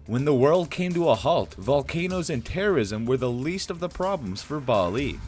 When the world came to a halt, volcanoes and terrorism were the least of the problems for Bali.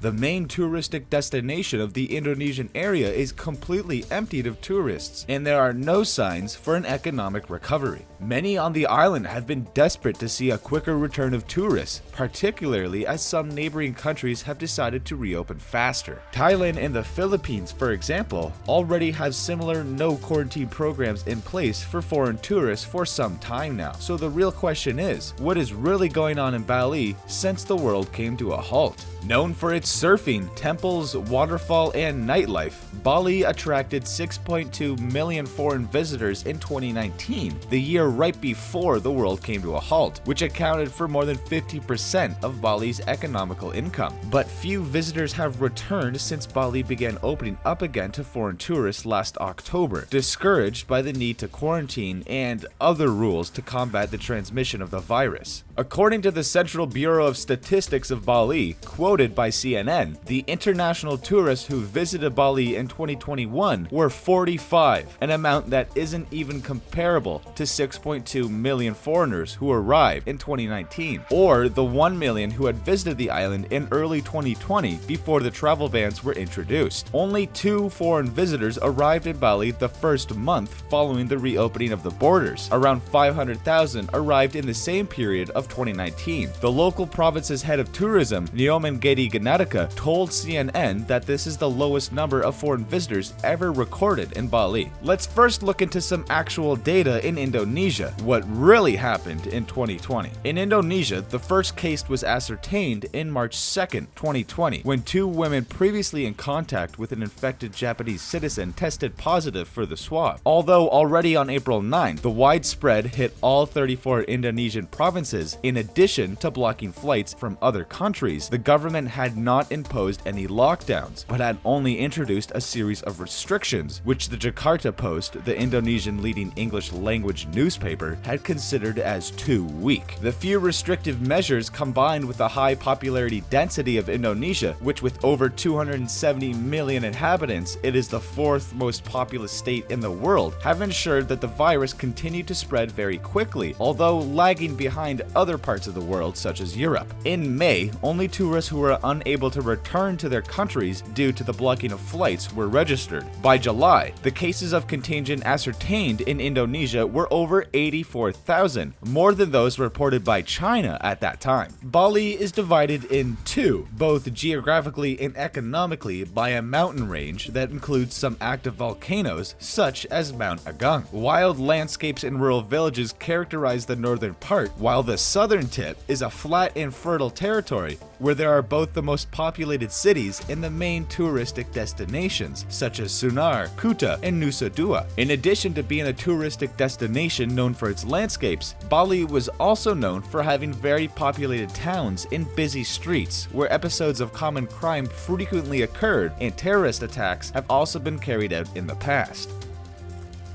The main touristic destination of the Indonesian area is completely emptied of tourists, and there are no signs for an economic recovery. Many on the island have been desperate to see a quicker return of tourists, particularly as some neighboring countries have decided to reopen faster. Thailand and the Philippines, for example, already have similar no quarantine programs in place for foreign tourists for some time now. So the real question is, what is really going on in Bali since the world came to a halt? Known for its surfing, temples, waterfall, and nightlife, Bali attracted 6.2 million foreign visitors in 2019, the year right before the world came to a halt, which accounted for more than 50% of Bali's economical income. But few visitors have returned since Bali began opening up again to foreign tourists last October, discouraged by the need to quarantine and other rules to combat the transmission of the virus. According to the Central Bureau of Statistics of Bali, quoted by CNN, the international tourists who visited Bali in 2021 were 45, an amount that isn't even comparable to 6.2 million foreigners who arrived in 2019, or the 1 million who had visited the island in early 2020 before the travel bans were introduced. Only 2 foreign visitors arrived in Bali the first month following the reopening of the borders. Around 500,000 arrived in the same period of 2019. The local province's head of tourism, Gedi Ganatika, told CNN that this is the lowest number of foreign visitors ever recorded in Bali. Let's first look into some actual data in Indonesia, what really happened in 2020. In Indonesia, the first case was ascertained in March 2nd, 2020, when 2 women previously in contact with an infected Japanese citizen tested positive for the swab. Although already on April 9th, the widespread hit all 34 Indonesian provinces. In addition to blocking flights from other countries, the government had not imposed any lockdowns, but had only introduced a series of restrictions, which the Jakarta Post, the Indonesian leading English language newspaper, had considered as too weak. The few restrictive measures, combined with the high popularity density of Indonesia, which with over 270 million inhabitants, it is the 4th most populous state in the world, have ensured that the virus continued to spread very quickly, although lagging behind other parts of the world such as Europe. In May, only tourists who were unable to return to their countries due to the blocking of flights were registered. By July, the cases of contagion ascertained in Indonesia were over 84,000, more than those reported by China at that time. Bali is divided in 2, both geographically and economically, by a mountain range that includes some active volcanoes, such as Mount Agung. Wild landscapes and rural villages characterize the northern part, while the southern tip is a flat and fertile territory where there are both the most populated cities and the main touristic destinations, such as Sunar, Kuta, and Nusa Dua. In addition to being a touristic destination known for its landscapes, Bali was also known for having very populated towns and busy streets, where episodes of common crime frequently occurred, and terrorist attacks have also been carried out in the past.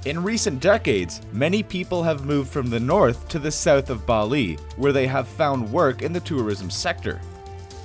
In recent decades, many people have moved from the north to the south of Bali, where they have found work in the tourism sector.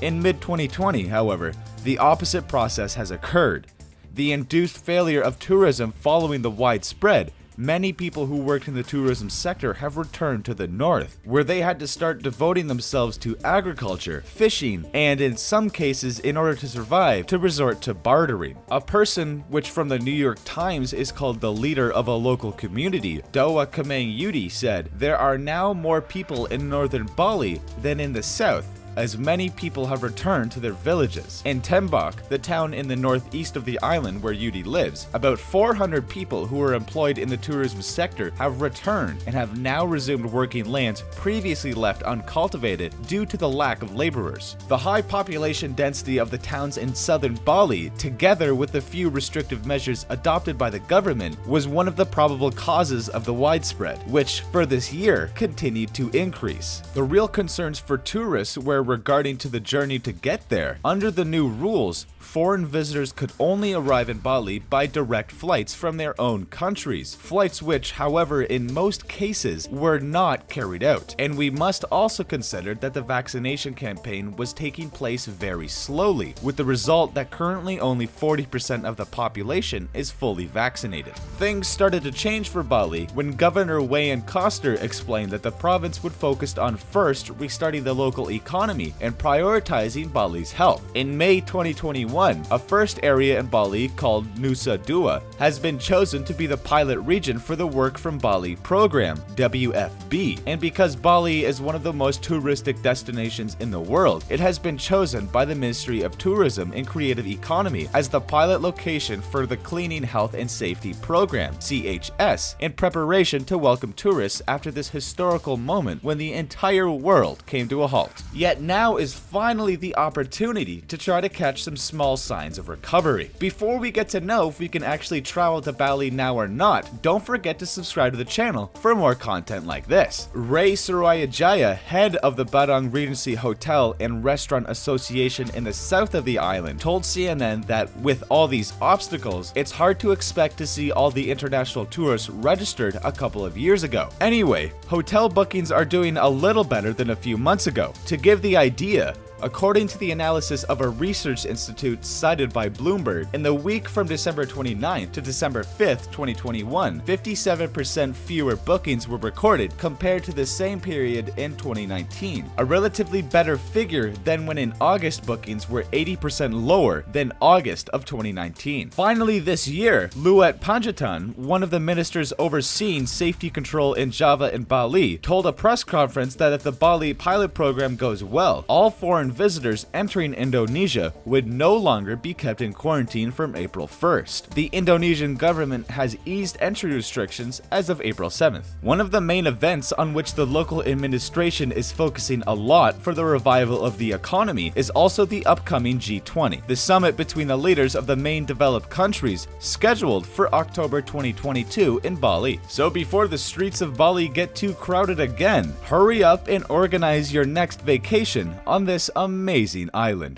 In mid-2020, however, the opposite process has occurred. The induced failure of tourism following the widespread, many people who worked in the tourism sector have returned to the north, where they had to start devoting themselves to agriculture, fishing, and in some cases, in order to survive, to resort to bartering. A person, which from the New York Times is called the leader of a local community, Doa Kameng Yudi, said, "There are now more people in northern Bali than in the south, as many people have returned to their villages." In Tembok, the town in the northeast of the island where Yudi lives, about 400 people who were employed in the tourism sector have returned and have now resumed working lands previously left uncultivated due to the lack of laborers. The high population density of the towns in southern Bali, together with the few restrictive measures adopted by the government, was one of the probable causes of the widespread, which for this year continued to increase. The real concerns for tourists were regarding to the journey to get there. Under the new rules, foreign visitors could only arrive in Bali by direct flights from their own countries, flights which, however, in most cases were not carried out. And we must also consider that the vaccination campaign was taking place very slowly, with the result that currently only 40% of the population is fully vaccinated. Things started to change for Bali when Governor Wayne Koster explained that the province would focus on first restarting the local economy and prioritizing Bali's health. In May 2021, a first area in Bali called Nusa Dua has been chosen to be the pilot region for the Work from Bali program, WFB. And because Bali is one of the most touristic destinations in the world, it has been chosen by the Ministry of Tourism and Creative Economy as the pilot location for the Cleaning Health and Safety Program, CHS, in preparation to welcome tourists after this historical moment when the entire world came to a halt. Yet now is finally the opportunity to try to catch some small signs of recovery. Before we get to know if we can actually travel to Bali now or not, don't forget to subscribe to the channel for more content like this. Ray Surayajaya, head of the Badang Regency Hotel and Restaurant Association in the south of the island, told CNN that with all these obstacles, it's hard to expect to see all the international tourists registered a couple of years ago. Anyway, hotel bookings are doing a little better than a few months ago. To give the idea, according to the analysis of a research institute cited by Bloomberg, in the week from December 29th to December 5th, 2021, 57% fewer bookings were recorded compared to the same period in 2019, a relatively better figure than when in August bookings were 80% lower than August of 2019. Finally this year, Luat Panjaitan, one of the ministers overseeing safety control in Java and Bali, told a press conference that if the Bali pilot program goes well, all foreign visitors entering Indonesia would no longer be kept in quarantine from April 1st. The Indonesian government has eased entry restrictions as of April 7th. One of the main events on which the local administration is focusing a lot for the revival of the economy is also the upcoming G20, the summit between the leaders of the main developed countries, scheduled for October 2022 in Bali. So before the streets of Bali get too crowded again, hurry up and organize your next vacation on this amazing island.